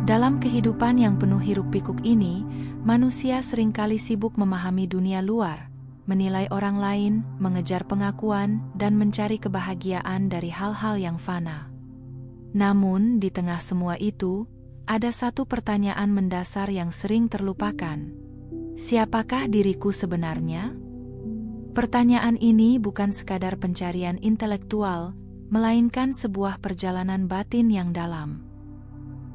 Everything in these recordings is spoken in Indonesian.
Dalam kehidupan yang penuh hiruk-pikuk ini, manusia seringkali sibuk memahami dunia luar, menilai orang lain, mengejar pengakuan, dan mencari kebahagiaan dari hal-hal yang fana. Namun, di tengah semua itu, ada satu pertanyaan mendasar yang sering terlupakan. Siapakah diriku sebenarnya? Pertanyaan ini bukan sekadar pencarian intelektual, melainkan sebuah perjalanan batin yang dalam.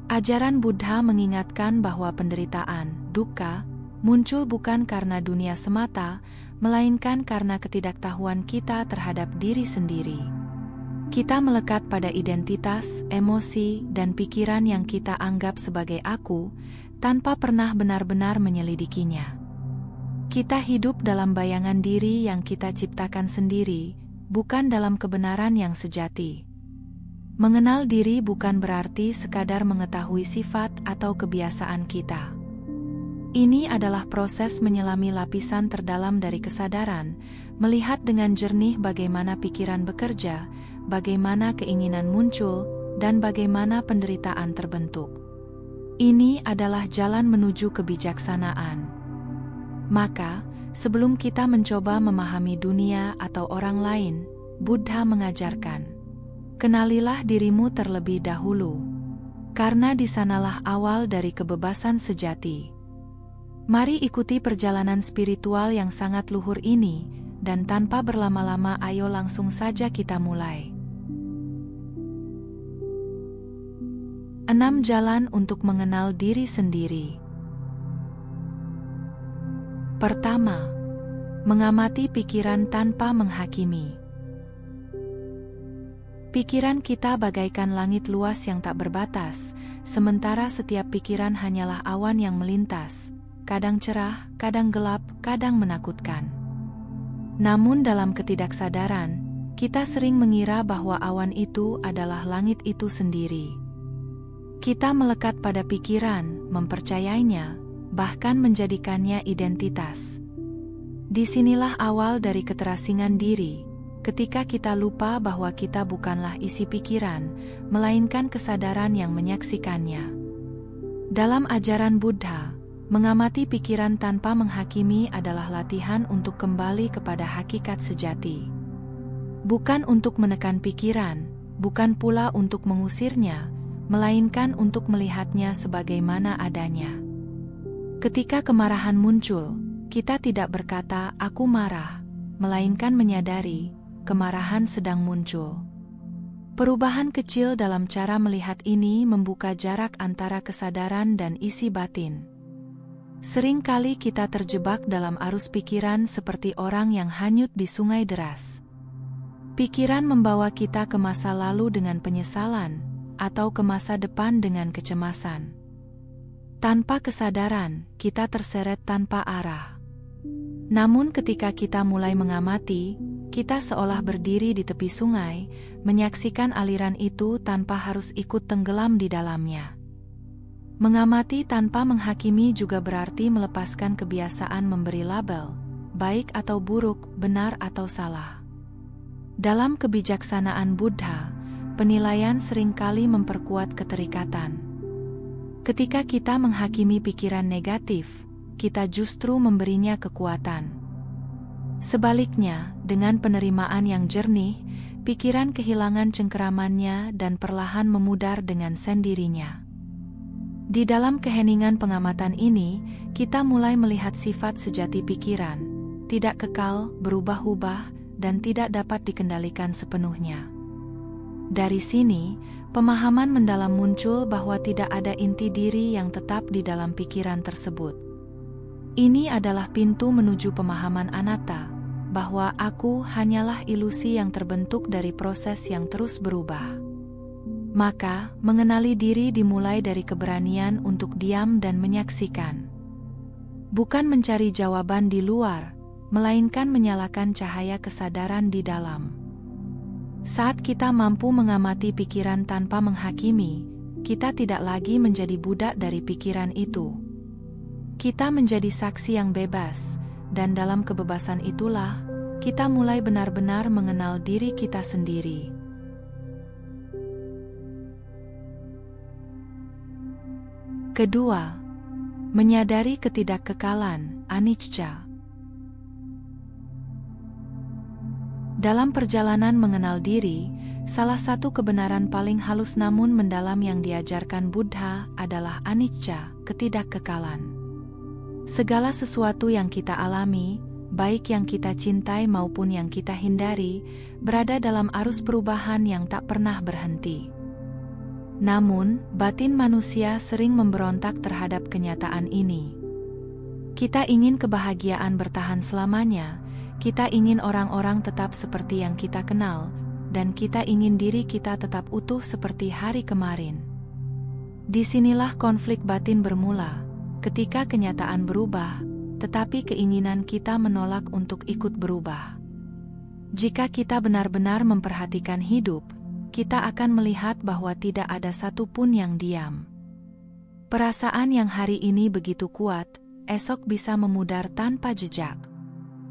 Ajaran Buddha mengingatkan bahwa penderitaan, duka, muncul bukan karena dunia semata, melainkan karena ketidaktahuan kita terhadap diri sendiri. Kita melekat pada identitas, emosi, dan pikiran yang kita anggap sebagai aku, tanpa pernah benar-benar menyelidikinya. Kita hidup dalam bayangan diri yang kita ciptakan sendiri, bukan dalam kebenaran yang sejati. Mengenal diri bukan berarti sekadar mengetahui sifat atau kebiasaan kita. Ini adalah proses menyelami lapisan terdalam dari kesadaran, melihat dengan jernih bagaimana pikiran bekerja, bagaimana keinginan muncul, dan bagaimana penderitaan terbentuk. Ini adalah jalan menuju kebijaksanaan. Maka, sebelum kita mencoba memahami dunia atau orang lain, Buddha mengajarkan, kenalilah dirimu terlebih dahulu, karena di sanalah awal dari kebebasan sejati. Mari ikuti perjalanan spiritual yang sangat luhur ini, dan tanpa berlama-lama ayo langsung saja kita mulai. 6 jalan untuk mengenal diri sendiri. Pertama, mengamati pikiran tanpa menghakimi. Pikiran kita bagaikan langit luas yang tak berbatas, sementara setiap pikiran hanyalah awan yang melintas, kadang cerah, kadang gelap, kadang menakutkan. Namun dalam ketidaksadaran, kita sering mengira bahwa awan itu adalah langit itu sendiri. Kita melekat pada pikiran, mempercayainya, bahkan menjadikannya identitas. Disinilah awal dari keterasingan diri, ketika kita lupa bahwa kita bukanlah isi pikiran, melainkan kesadaran yang menyaksikannya. Dalam ajaran Buddha, mengamati pikiran tanpa menghakimi adalah latihan untuk kembali kepada hakikat sejati. Bukan untuk menekan pikiran, bukan pula untuk mengusirnya, melainkan untuk melihatnya sebagaimana adanya. Ketika kemarahan muncul, kita tidak berkata, "Aku marah," melainkan menyadari, kemarahan sedang muncul. Perubahan kecil dalam cara melihat ini membuka jarak antara kesadaran dan isi batin. Seringkali kita terjebak dalam arus pikiran seperti orang yang hanyut di sungai deras. Pikiran membawa kita ke masa lalu dengan penyesalan, atau ke masa depan dengan kecemasan. Tanpa kesadaran, kita terseret tanpa arah. Namun ketika kita mulai mengamati, kita seolah berdiri di tepi sungai, menyaksikan aliran itu tanpa harus ikut tenggelam di dalamnya. Mengamati tanpa menghakimi juga berarti melepaskan kebiasaan memberi label, baik atau buruk, benar atau salah. Dalam kebijaksanaan Buddha, penilaian seringkali memperkuat keterikatan. Ketika kita menghakimi pikiran negatif, kita justru memberinya kekuatan. Sebaliknya, dengan penerimaan yang jernih, pikiran kehilangan cengkeramannya dan perlahan memudar dengan sendirinya. Di dalam keheningan pengamatan ini, kita mulai melihat sifat sejati pikiran, tidak kekal, berubah-ubah, dan tidak dapat dikendalikan sepenuhnya. Dari sini, pemahaman mendalam muncul bahwa tidak ada inti diri yang tetap di dalam pikiran tersebut. Ini adalah pintu menuju pemahaman anatta, bahwa aku hanyalah ilusi yang terbentuk dari proses yang terus berubah. Maka, mengenali diri dimulai dari keberanian untuk diam dan menyaksikan. Bukan mencari jawaban di luar, melainkan menyalakan cahaya kesadaran di dalam. Saat kita mampu mengamati pikiran tanpa menghakimi, kita tidak lagi menjadi budak dari pikiran itu. Kita menjadi saksi yang bebas, dan dalam kebebasan itulah, kita mulai benar-benar mengenal diri kita sendiri. Kedua, menyadari ketidakkekalan, anicca. Dalam perjalanan mengenal diri, salah satu kebenaran paling halus namun mendalam yang diajarkan Buddha adalah anicca, ketidakkekalan. Segala sesuatu yang kita alami, baik yang kita cintai maupun yang kita hindari, berada dalam arus perubahan yang tak pernah berhenti. Namun, batin manusia sering memberontak terhadap kenyataan ini. Kita ingin kebahagiaan bertahan selamanya, kita ingin orang-orang tetap seperti yang kita kenal, dan kita ingin diri kita tetap utuh seperti hari kemarin. Disinilah konflik batin bermula, ketika kenyataan berubah, tetapi keinginan kita menolak untuk ikut berubah. Jika kita benar-benar memperhatikan hidup, kita akan melihat bahwa tidak ada satupun yang diam. Perasaan yang hari ini begitu kuat, esok bisa memudar tanpa jejak.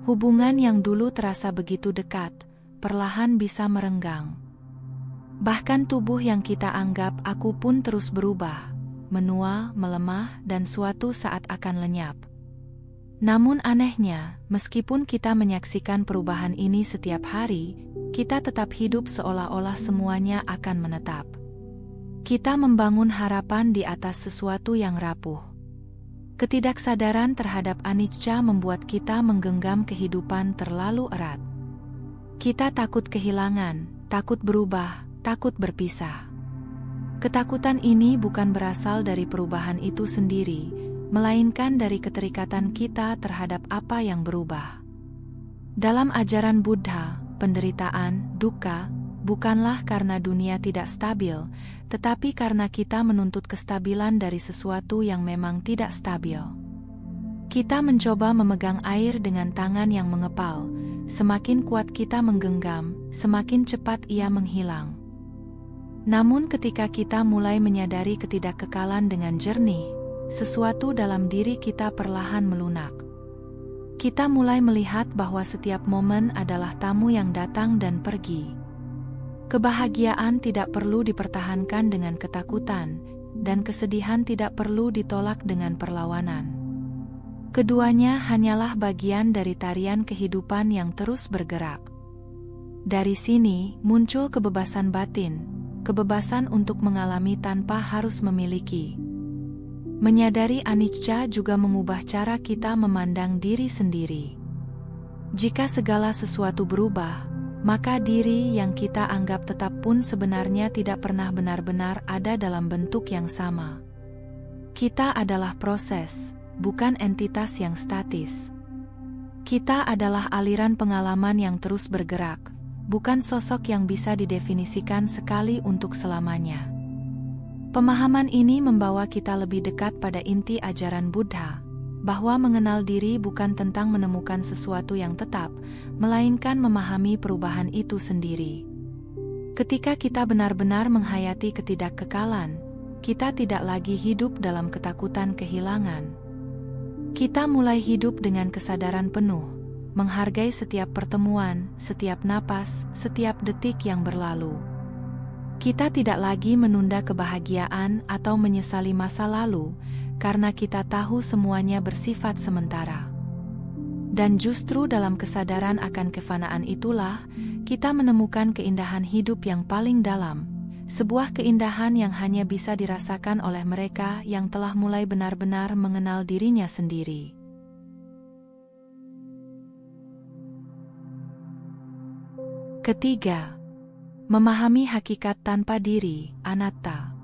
Hubungan yang dulu terasa begitu dekat, perlahan bisa merenggang. Bahkan tubuh yang kita anggap aku pun terus berubah, menua, melemah, dan suatu saat akan lenyap. Namun anehnya, meskipun kita menyaksikan perubahan ini setiap hari, kita tetap hidup seolah-olah semuanya akan menetap. Kita membangun harapan di atas sesuatu yang rapuh. Ketidaksadaran terhadap anicca membuat kita menggenggam kehidupan terlalu erat. Kita takut kehilangan, takut berubah, takut berpisah. Ketakutan ini bukan berasal dari perubahan itu sendiri, melainkan dari keterikatan kita terhadap apa yang berubah. Dalam ajaran Buddha, penderitaan, duka, bukanlah karena dunia tidak stabil, tetapi karena kita menuntut kestabilan dari sesuatu yang memang tidak stabil. Kita mencoba memegang air dengan tangan yang mengepal, semakin kuat kita menggenggam, semakin cepat ia menghilang. Namun ketika kita mulai menyadari ketidakkekalan dengan jernih, sesuatu dalam diri kita perlahan melunak. Kita mulai melihat bahwa setiap momen adalah tamu yang datang dan pergi. Kebahagiaan tidak perlu dipertahankan dengan ketakutan, dan kesedihan tidak perlu ditolak dengan perlawanan. Keduanya hanyalah bagian dari tarian kehidupan yang terus bergerak. Dari sini muncul kebebasan batin, kebebasan untuk mengalami tanpa harus memiliki. Menyadari anicca juga mengubah cara kita memandang diri sendiri. Jika segala sesuatu berubah, maka diri yang kita anggap tetap pun sebenarnya tidak pernah benar-benar ada dalam bentuk yang sama. Kita adalah proses, bukan entitas yang statis. Kita adalah aliran pengalaman yang terus bergerak, bukan sosok yang bisa didefinisikan sekali untuk selamanya. Pemahaman ini membawa kita lebih dekat pada inti ajaran Buddha, bahwa mengenal diri bukan tentang menemukan sesuatu yang tetap, melainkan memahami perubahan itu sendiri. Ketika kita benar-benar menghayati ketidakkekalan, kita tidak lagi hidup dalam ketakutan kehilangan. Kita mulai hidup dengan kesadaran penuh, menghargai setiap pertemuan, setiap napas, setiap detik yang berlalu. Kita tidak lagi menunda kebahagiaan atau menyesali masa lalu, karena kita tahu semuanya bersifat sementara. Dan justru dalam kesadaran akan kefanaan itulah, kita menemukan keindahan hidup yang paling dalam, sebuah keindahan yang hanya bisa dirasakan oleh mereka yang telah mulai benar-benar mengenal dirinya sendiri. Ketiga, memahami hakikat tanpa diri, anatta.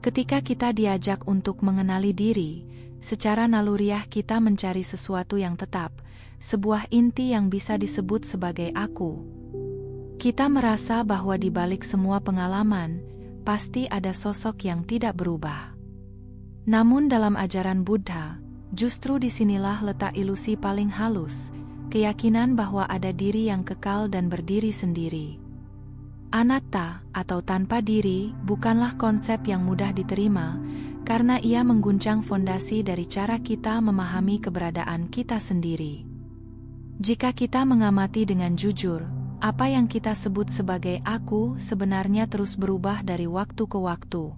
Ketika kita diajak untuk mengenali diri, secara naluriah kita mencari sesuatu yang tetap, sebuah inti yang bisa disebut sebagai aku. Kita merasa bahwa di balik semua pengalaman, pasti ada sosok yang tidak berubah. Namun dalam ajaran Buddha, justru disinilah letak ilusi paling halus, keyakinan bahwa ada diri yang kekal dan berdiri sendiri. Anatta, atau tanpa diri, bukanlah konsep yang mudah diterima, karena ia mengguncang fondasi dari cara kita memahami keberadaan kita sendiri. Jika kita mengamati dengan jujur, Apa yang kita sebut sebagai aku sebenarnya terus berubah dari waktu ke waktu.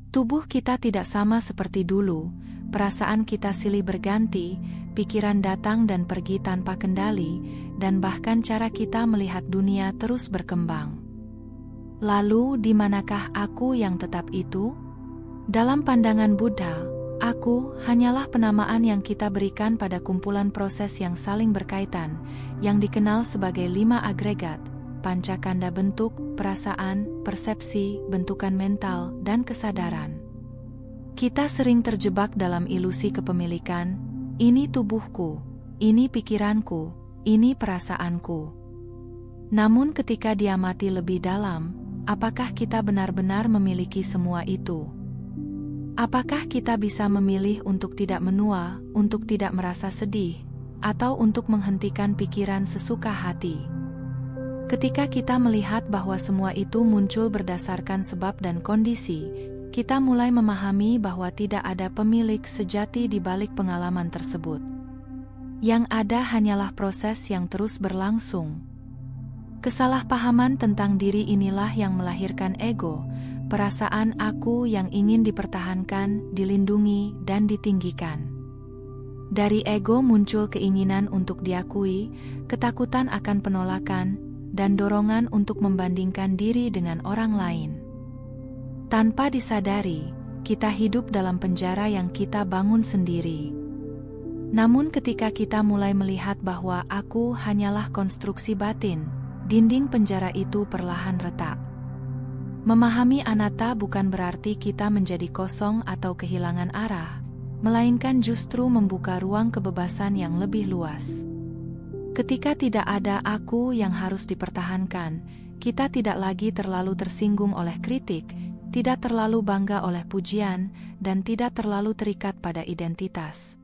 Tubuh kita tidak sama seperti dulu, perasaan kita silih berganti, pikiran datang dan pergi tanpa kendali, dan bahkan cara kita melihat dunia terus berkembang. Lalu, di manakah aku yang tetap itu? Dalam pandangan Buddha, aku hanyalah penamaan yang kita berikan pada kumpulan proses yang saling berkaitan, yang dikenal sebagai 5 agregat, pancakanda bentuk, perasaan, persepsi, bentukan mental, dan kesadaran. Kita sering terjebak dalam ilusi kepemilikan, ini tubuhku, ini pikiranku, ini perasaanku. Namun ketika diamati lebih dalam, apakah kita benar-benar memiliki semua itu? Apakah kita bisa memilih untuk tidak menua, untuk tidak merasa sedih, atau untuk menghentikan pikiran sesuka hati? Ketika kita melihat bahwa semua itu muncul berdasarkan sebab dan kondisi, kita mulai memahami bahwa tidak ada pemilik sejati di balik pengalaman tersebut. Yang ada hanyalah proses yang terus berlangsung. Kesalahpahaman tentang diri inilah yang melahirkan ego, perasaan aku yang ingin dipertahankan, dilindungi, dan ditinggikan. Dari ego muncul keinginan untuk diakui, ketakutan akan penolakan, dan dorongan untuk membandingkan diri dengan orang lain. Tanpa disadari, kita hidup dalam penjara yang kita bangun sendiri. Namun ketika kita mulai melihat bahwa aku hanyalah konstruksi batin, dinding penjara itu perlahan retak. Memahami anatta bukan berarti kita menjadi kosong atau kehilangan arah, melainkan justru membuka ruang kebebasan yang lebih luas. Ketika tidak ada aku yang harus dipertahankan, kita tidak lagi terlalu tersinggung oleh kritik, tidak terlalu bangga oleh pujian, dan tidak terlalu terikat pada identitas.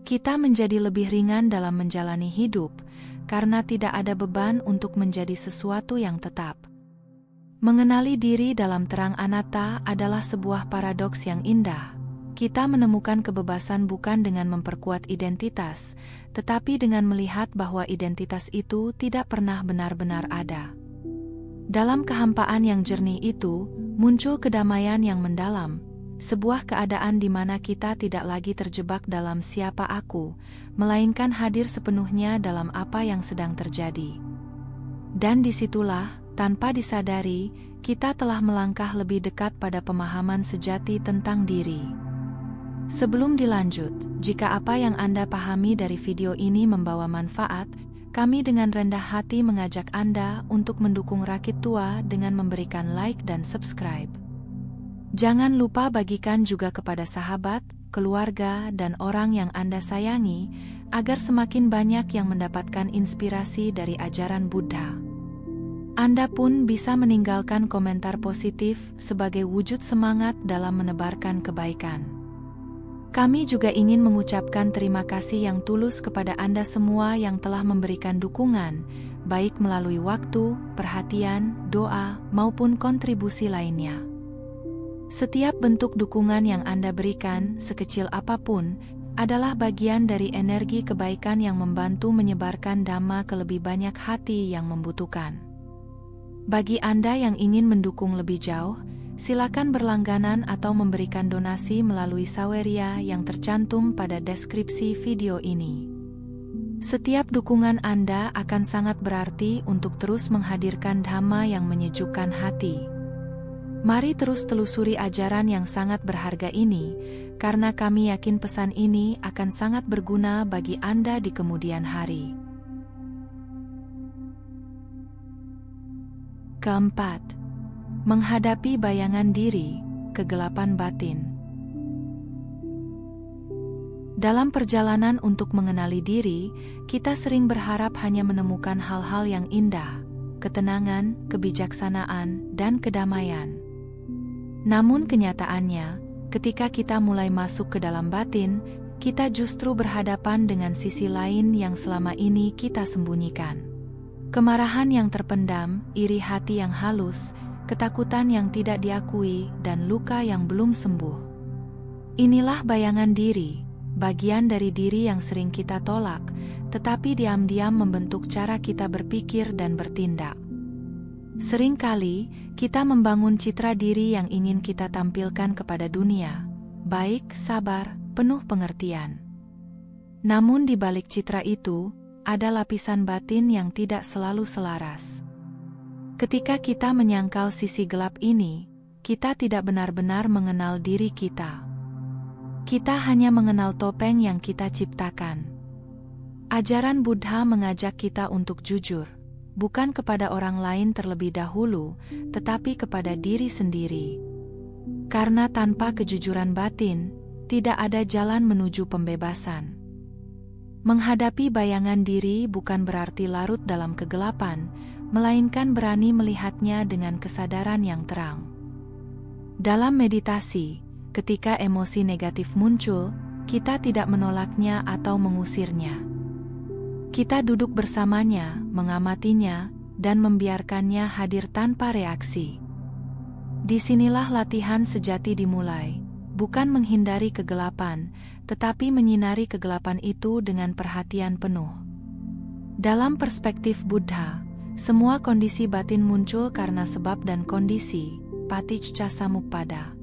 Kita menjadi lebih ringan dalam menjalani hidup, karena tidak ada beban untuk menjadi sesuatu yang tetap. Mengenali diri dalam terang anatta adalah sebuah paradoks yang indah. Kita menemukan kebebasan bukan dengan memperkuat identitas, tetapi dengan melihat bahwa identitas itu tidak pernah benar-benar ada. Dalam kehampaan yang jernih itu, muncul kedamaian yang mendalam, sebuah keadaan di mana kita tidak lagi terjebak dalam siapa aku, melainkan hadir sepenuhnya dalam apa yang sedang terjadi. Dan disitulah, tanpa disadari, kita telah melangkah lebih dekat pada pemahaman sejati tentang diri. Sebelum dilanjut, jika apa yang Anda pahami dari video ini membawa manfaat, kami dengan rendah hati mengajak Anda untuk mendukung Rakit Tua dengan memberikan like dan subscribe. Jangan lupa bagikan juga kepada sahabat, keluarga, dan orang yang Anda sayangi, agar semakin banyak yang mendapatkan inspirasi dari ajaran Buddha. Anda pun bisa meninggalkan komentar positif sebagai wujud semangat dalam menebarkan kebaikan. Kami juga ingin mengucapkan terima kasih yang tulus kepada Anda semua yang telah memberikan dukungan, baik melalui waktu, perhatian, doa, maupun kontribusi lainnya. Setiap bentuk dukungan yang Anda berikan, sekecil apapun, adalah bagian dari energi kebaikan yang membantu menyebarkan Dhamma ke lebih banyak hati yang membutuhkan. Bagi Anda yang ingin mendukung lebih jauh, silakan berlangganan atau memberikan donasi melalui saweria yang tercantum pada deskripsi video ini. Setiap dukungan Anda akan sangat berarti untuk terus menghadirkan Dhamma yang menyejukkan hati. Mari terus telusuri ajaran yang sangat berharga ini, karena kami yakin pesan ini akan sangat berguna bagi Anda di kemudian hari. Keempat, menghadapi bayangan diri, kegelapan batin. Dalam perjalanan untuk mengenali diri, kita sering berharap hanya menemukan hal-hal yang indah, ketenangan, kebijaksanaan, dan kedamaian. Namun kenyataannya, ketika kita mulai masuk ke dalam batin, kita justru berhadapan dengan sisi lain yang selama ini kita sembunyikan. Kemarahan yang terpendam, iri hati yang halus, ketakutan yang tidak diakui, dan luka yang belum sembuh. Inilah bayangan diri, bagian dari diri yang sering kita tolak, tetapi diam-diam membentuk cara kita berpikir dan bertindak. Seringkali, kita membangun citra diri yang ingin kita tampilkan kepada dunia, baik, sabar, penuh pengertian. Namun di balik citra itu, ada lapisan batin yang tidak selalu selaras. Ketika kita menyangkal sisi gelap ini, kita tidak benar-benar mengenal diri kita. Kita hanya mengenal topeng yang kita ciptakan. Ajaran Buddha mengajak kita untuk jujur, bukan kepada orang lain terlebih dahulu, tetapi kepada diri sendiri. Karena tanpa kejujuran batin, tidak ada jalan menuju pembebasan. Menghadapi bayangan diri bukan berarti larut dalam kegelapan, melainkan berani melihatnya dengan kesadaran yang terang. Dalam meditasi, ketika emosi negatif muncul, kita tidak menolaknya atau mengusirnya. Kita duduk bersamanya, mengamatinya, dan membiarkannya hadir tanpa reaksi. Disinilah latihan sejati dimulai, bukan menghindari kegelapan, tetapi menyinari kegelapan itu dengan perhatian penuh. Dalam perspektif Buddha, semua kondisi batin muncul karena sebab dan kondisi, paticca samuppada.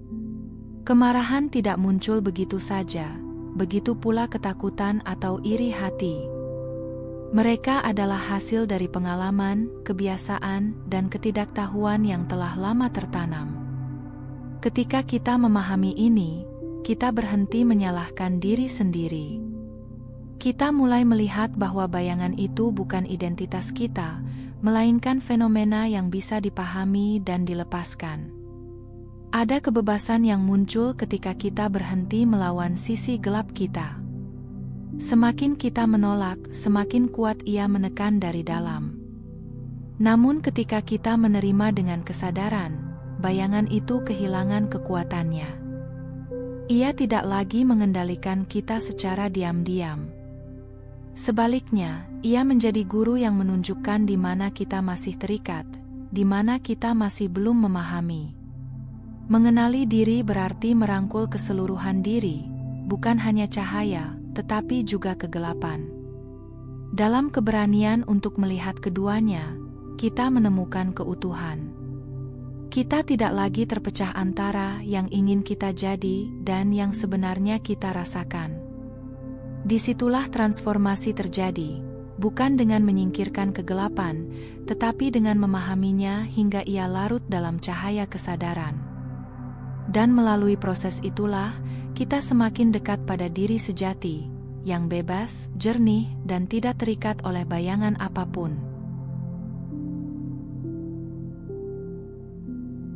Kemarahan tidak muncul begitu saja, begitu pula ketakutan atau iri hati. Mereka adalah hasil dari pengalaman, kebiasaan, dan ketidaktahuan yang telah lama tertanam. Ketika kita memahami ini, kita berhenti menyalahkan diri sendiri. Kita mulai melihat bahwa bayangan itu bukan identitas kita, melainkan fenomena yang bisa dipahami dan dilepaskan. Ada kebebasan yang muncul ketika kita berhenti melawan sisi gelap kita. Semakin kita menolak, semakin kuat ia menekan dari dalam. Namun ketika kita menerima dengan kesadaran, bayangan itu kehilangan kekuatannya. Ia tidak lagi mengendalikan kita secara diam-diam. Sebaliknya, ia menjadi guru yang menunjukkan di mana kita masih terikat, di mana kita masih belum memahami. Mengenali diri berarti merangkul keseluruhan diri, bukan hanya cahaya, tetapi juga kegelapan. Dalam keberanian untuk melihat keduanya, kita menemukan keutuhan. Kita tidak lagi terpecah antara yang ingin kita jadi dan yang sebenarnya kita rasakan. Disitulah transformasi terjadi, bukan dengan menyingkirkan kegelapan, tetapi dengan memahaminya hingga ia larut dalam cahaya kesadaran. Dan melalui proses itulah, kita semakin dekat pada diri sejati, yang bebas, jernih, dan tidak terikat oleh bayangan apapun.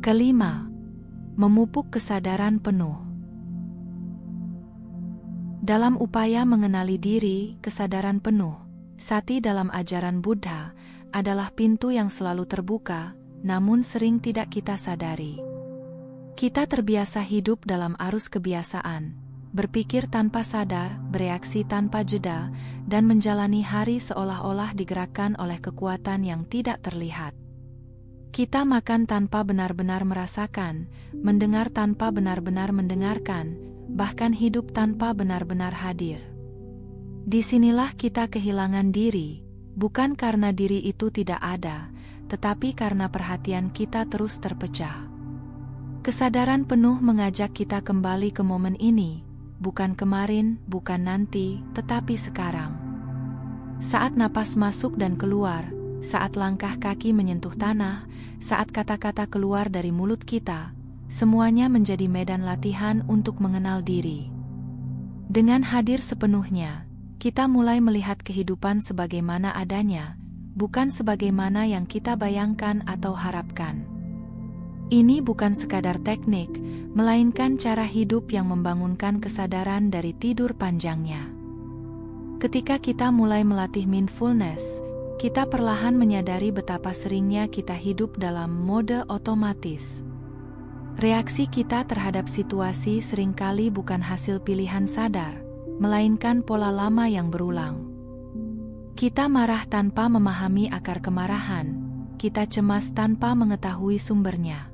Kelima, memupuk kesadaran penuh. Dalam upaya mengenali diri, kesadaran penuh, sati dalam ajaran Buddha, adalah pintu yang selalu terbuka, namun sering tidak kita sadari. Kita terbiasa hidup dalam arus kebiasaan, berpikir tanpa sadar, bereaksi tanpa jeda, dan menjalani hari seolah-olah digerakkan oleh kekuatan yang tidak terlihat. Kita makan tanpa benar-benar merasakan, mendengar tanpa benar-benar mendengarkan, bahkan hidup tanpa benar-benar hadir. Disinilah kita kehilangan diri, bukan karena diri itu tidak ada, tetapi karena perhatian kita terus terpecah. Kesadaran penuh mengajak kita kembali ke momen ini, bukan kemarin, bukan nanti, tetapi sekarang. Saat napas masuk dan keluar, saat langkah kaki menyentuh tanah, saat kata-kata keluar dari mulut kita, semuanya menjadi medan latihan untuk mengenal diri. Dengan hadir sepenuhnya, kita mulai melihat kehidupan sebagaimana adanya, bukan sebagaimana yang kita bayangkan atau harapkan. Ini bukan sekadar teknik, melainkan cara hidup yang membangunkan kesadaran dari tidur panjangnya. Ketika kita mulai melatih mindfulness, kita perlahan menyadari betapa seringnya kita hidup dalam mode otomatis. Reaksi kita terhadap situasi seringkali bukan hasil pilihan sadar, melainkan pola lama yang berulang. Kita marah tanpa memahami akar kemarahan, kita cemas tanpa mengetahui sumbernya.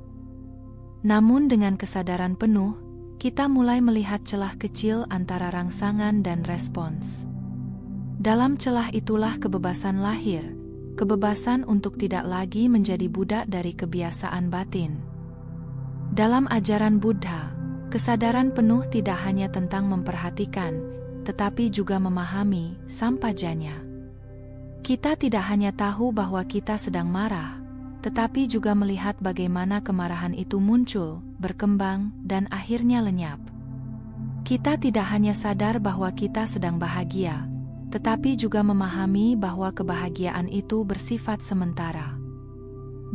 Namun dengan kesadaran penuh, kita mulai melihat celah kecil antara rangsangan dan respons. Dalam celah itulah kebebasan lahir, kebebasan untuk tidak lagi menjadi budak dari kebiasaan batin. Dalam ajaran Buddha, kesadaran penuh tidak hanya tentang memperhatikan, tetapi juga memahami sampajanya. Kita tidak hanya tahu bahwa kita sedang marah, tetapi juga melihat bagaimana kemarahan itu muncul, berkembang, dan akhirnya lenyap. Kita tidak hanya sadar bahwa kita sedang bahagia, tetapi juga memahami bahwa kebahagiaan itu bersifat sementara.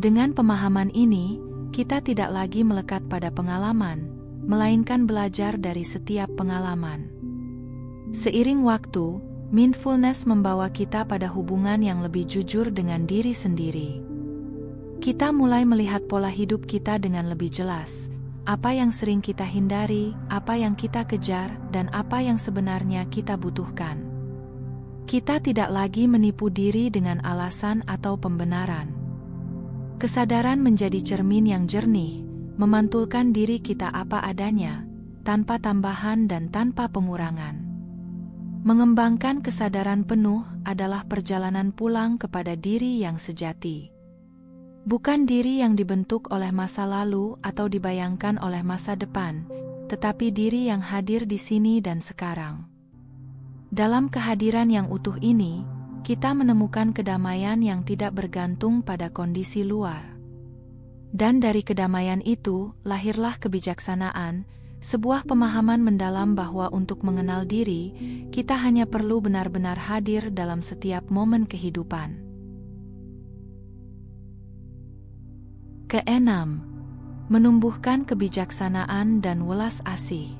Dengan pemahaman ini, kita tidak lagi melekat pada pengalaman, melainkan belajar dari setiap pengalaman. Seiring waktu, mindfulness membawa kita pada hubungan yang lebih jujur dengan diri sendiri. Kita mulai melihat pola hidup kita dengan lebih jelas, apa yang sering kita hindari, apa yang kita kejar, dan apa yang sebenarnya kita butuhkan. Kita tidak lagi menipu diri dengan alasan atau pembenaran. Kesadaran menjadi cermin yang jernih, memantulkan diri kita apa adanya, tanpa tambahan dan tanpa pengurangan. Mengembangkan kesadaran penuh adalah perjalanan pulang kepada diri yang sejati. Bukan diri yang dibentuk oleh masa lalu atau dibayangkan oleh masa depan, tetapi diri yang hadir di sini dan sekarang. Dalam kehadiran yang utuh ini, kita menemukan kedamaian yang tidak bergantung pada kondisi luar. Dan dari kedamaian itu, lahirlah kebijaksanaan, sebuah pemahaman mendalam bahwa untuk mengenal diri, kita hanya perlu benar-benar hadir dalam setiap momen kehidupan. Keenam, menumbuhkan kebijaksanaan dan welas asih.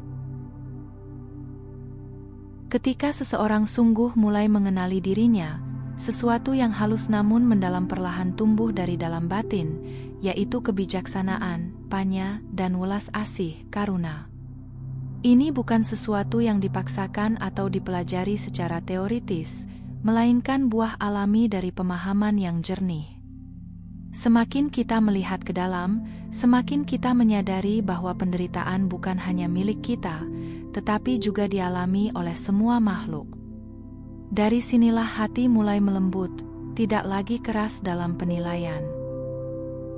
Ketika seseorang sungguh mulai mengenali dirinya, sesuatu yang halus namun mendalam perlahan tumbuh dari dalam batin, yaitu kebijaksanaan, panya, dan welas asih, karuna. Ini bukan sesuatu yang dipaksakan atau dipelajari secara teoritis, melainkan buah alami dari pemahaman yang jernih. Semakin kita melihat ke dalam, semakin kita menyadari bahwa penderitaan bukan hanya milik kita, tetapi juga dialami oleh semua makhluk. Dari sinilah hati mulai melembut, tidak lagi keras dalam penilaian.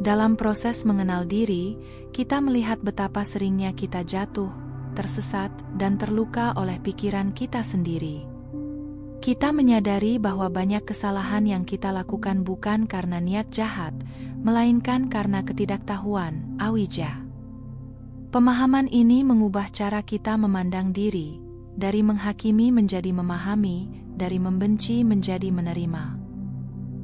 Dalam proses mengenal diri, kita melihat betapa seringnya kita jatuh, tersesat, dan terluka oleh pikiran kita sendiri. Kita menyadari bahwa banyak kesalahan yang kita lakukan bukan karena niat jahat, melainkan karena ketidaktahuan, awija. Pemahaman ini mengubah cara kita memandang diri, dari menghakimi menjadi memahami, dari membenci menjadi menerima.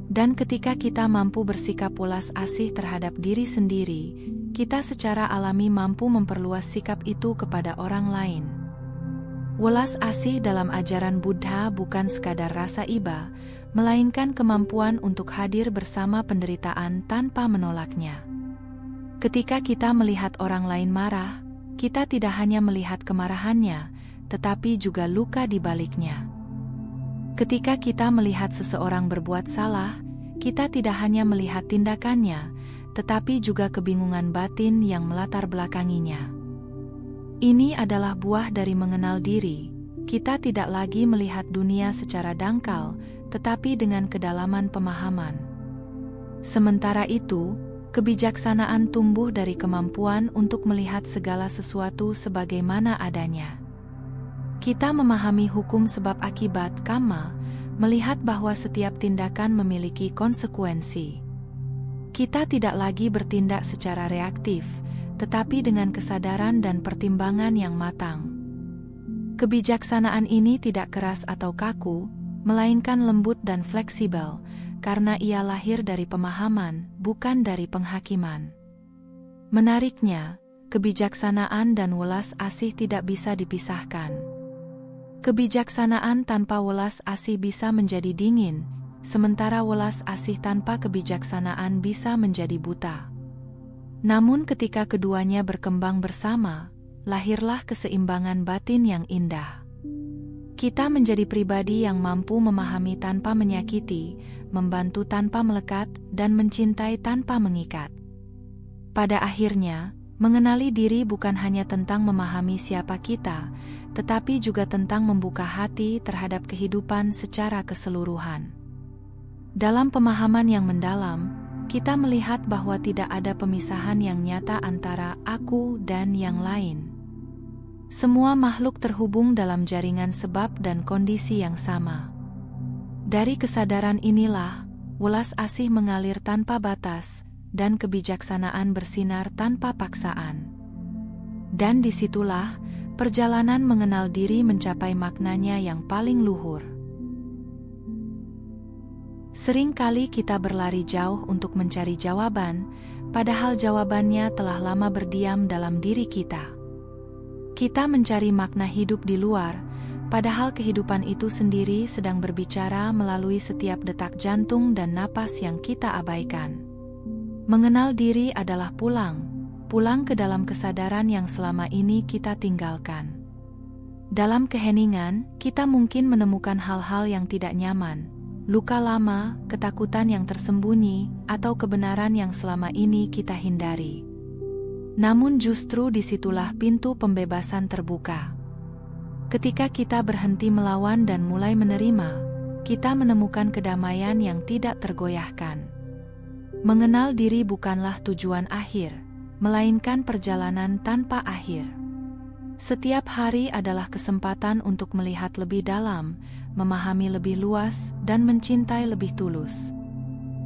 Dan ketika kita mampu bersikap welas asih terhadap diri sendiri, kita secara alami mampu memperluas sikap itu kepada orang lain. Welas asih dalam ajaran Buddha bukan sekadar rasa iba, melainkan kemampuan untuk hadir bersama penderitaan tanpa menolaknya. Ketika kita melihat orang lain marah, kita tidak hanya melihat kemarahannya, tetapi juga luka di baliknya. Ketika kita melihat seseorang berbuat salah, kita tidak hanya melihat tindakannya, tetapi juga kebingungan batin yang melatar belakanginya. Ini adalah buah dari mengenal diri. Kita tidak lagi melihat dunia secara dangkal, tetapi dengan kedalaman pemahaman. Sementara itu, kebijaksanaan tumbuh dari kemampuan untuk melihat segala sesuatu sebagaimana adanya. Kita memahami hukum sebab akibat karma, melihat bahwa setiap tindakan memiliki konsekuensi. Kita tidak lagi bertindak secara reaktif, tetapi dengan kesadaran dan pertimbangan yang matang. Kebijaksanaan ini tidak keras atau kaku, melainkan lembut dan fleksibel, karena ia lahir dari pemahaman, bukan dari penghakiman. Menariknya, kebijaksanaan dan welas asih tidak bisa dipisahkan. Kebijaksanaan tanpa welas asih bisa menjadi dingin, sementara welas asih tanpa kebijaksanaan bisa menjadi buta. Namun ketika keduanya berkembang bersama, lahirlah keseimbangan batin yang indah. Kita menjadi pribadi yang mampu memahami tanpa menyakiti, membantu tanpa melekat, dan mencintai tanpa mengikat. Pada akhirnya, Mengenali diri bukan hanya tentang memahami siapa kita, tetapi juga tentang membuka hati terhadap kehidupan secara keseluruhan. Dalam pemahaman yang mendalam, kita melihat bahwa tidak ada pemisahan yang nyata antara aku dan yang lain. Semua makhluk terhubung dalam jaringan sebab dan kondisi yang sama. Dari kesadaran inilah, welas asih mengalir tanpa batas, dan kebijaksanaan bersinar tanpa paksaan. Dan disitulah, perjalanan mengenal diri mencapai maknanya yang paling luhur. Seringkali kita berlari jauh untuk mencari jawaban, padahal jawabannya telah lama berdiam dalam diri kita. Kita mencari makna hidup di luar, padahal kehidupan itu sendiri sedang berbicara melalui setiap detak jantung dan napas yang kita abaikan. Mengenal diri adalah pulang ke dalam kesadaran yang selama ini kita tinggalkan. Dalam keheningan, kita mungkin menemukan hal-hal yang tidak nyaman, luka lama, ketakutan yang tersembunyi, atau kebenaran yang selama ini kita hindari. Namun justru disitulah pintu pembebasan terbuka. Ketika kita berhenti melawan dan mulai menerima, kita menemukan kedamaian yang tidak tergoyahkan. Mengenal diri bukanlah tujuan akhir, melainkan perjalanan tanpa akhir. Setiap hari adalah kesempatan untuk melihat lebih dalam, memahami lebih luas, dan mencintai lebih tulus.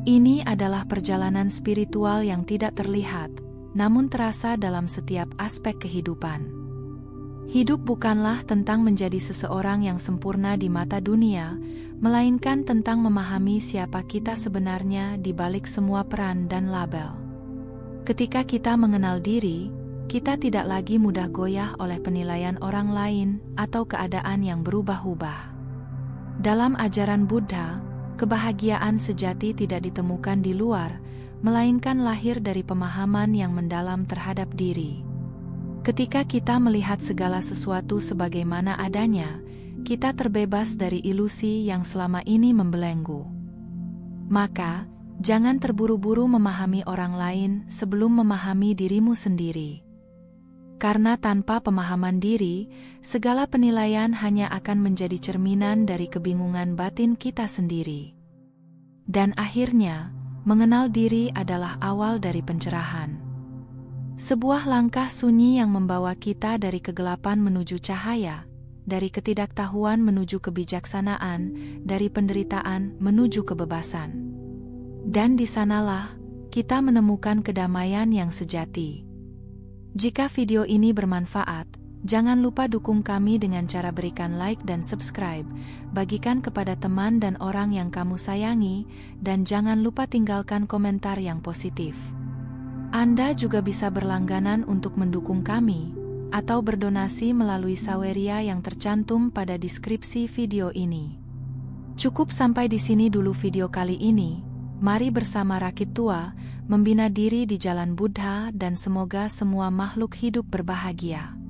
Ini adalah perjalanan spiritual yang tidak terlihat, namun terasa dalam setiap aspek kehidupan. Hidup bukanlah tentang menjadi seseorang yang sempurna di mata dunia, melainkan tentang memahami siapa kita sebenarnya di balik semua peran dan label. Ketika kita mengenal diri, kita tidak lagi mudah goyah oleh penilaian orang lain atau keadaan yang berubah-ubah. Dalam ajaran Buddha, kebahagiaan sejati tidak ditemukan di luar, melainkan lahir dari pemahaman yang mendalam terhadap diri. Ketika kita melihat segala sesuatu sebagaimana adanya, kita terbebas dari ilusi yang selama ini membelenggu. Maka, jangan terburu-buru memahami orang lain sebelum memahami dirimu sendiri. Karena tanpa pemahaman diri, segala penilaian hanya akan menjadi cerminan dari kebingungan batin kita sendiri. Dan akhirnya, mengenal diri adalah awal dari pencerahan. Sebuah langkah sunyi yang membawa kita dari kegelapan menuju cahaya, dari ketidaktahuan menuju kebijaksanaan, dari penderitaan menuju kebebasan. Dan di sanalah kita menemukan kedamaian yang sejati. Jika video ini bermanfaat, jangan lupa dukung kami dengan cara berikan like dan subscribe, bagikan kepada teman dan orang yang kamu sayangi, dan jangan lupa tinggalkan komentar yang positif. Anda juga bisa berlangganan untuk mendukung kami, atau berdonasi melalui saweria yang tercantum pada deskripsi video ini. Cukup sampai di sini dulu video kali ini. Mari bersama Rakit Tua, membina diri di jalan Buddha dan semoga semua makhluk hidup berbahagia.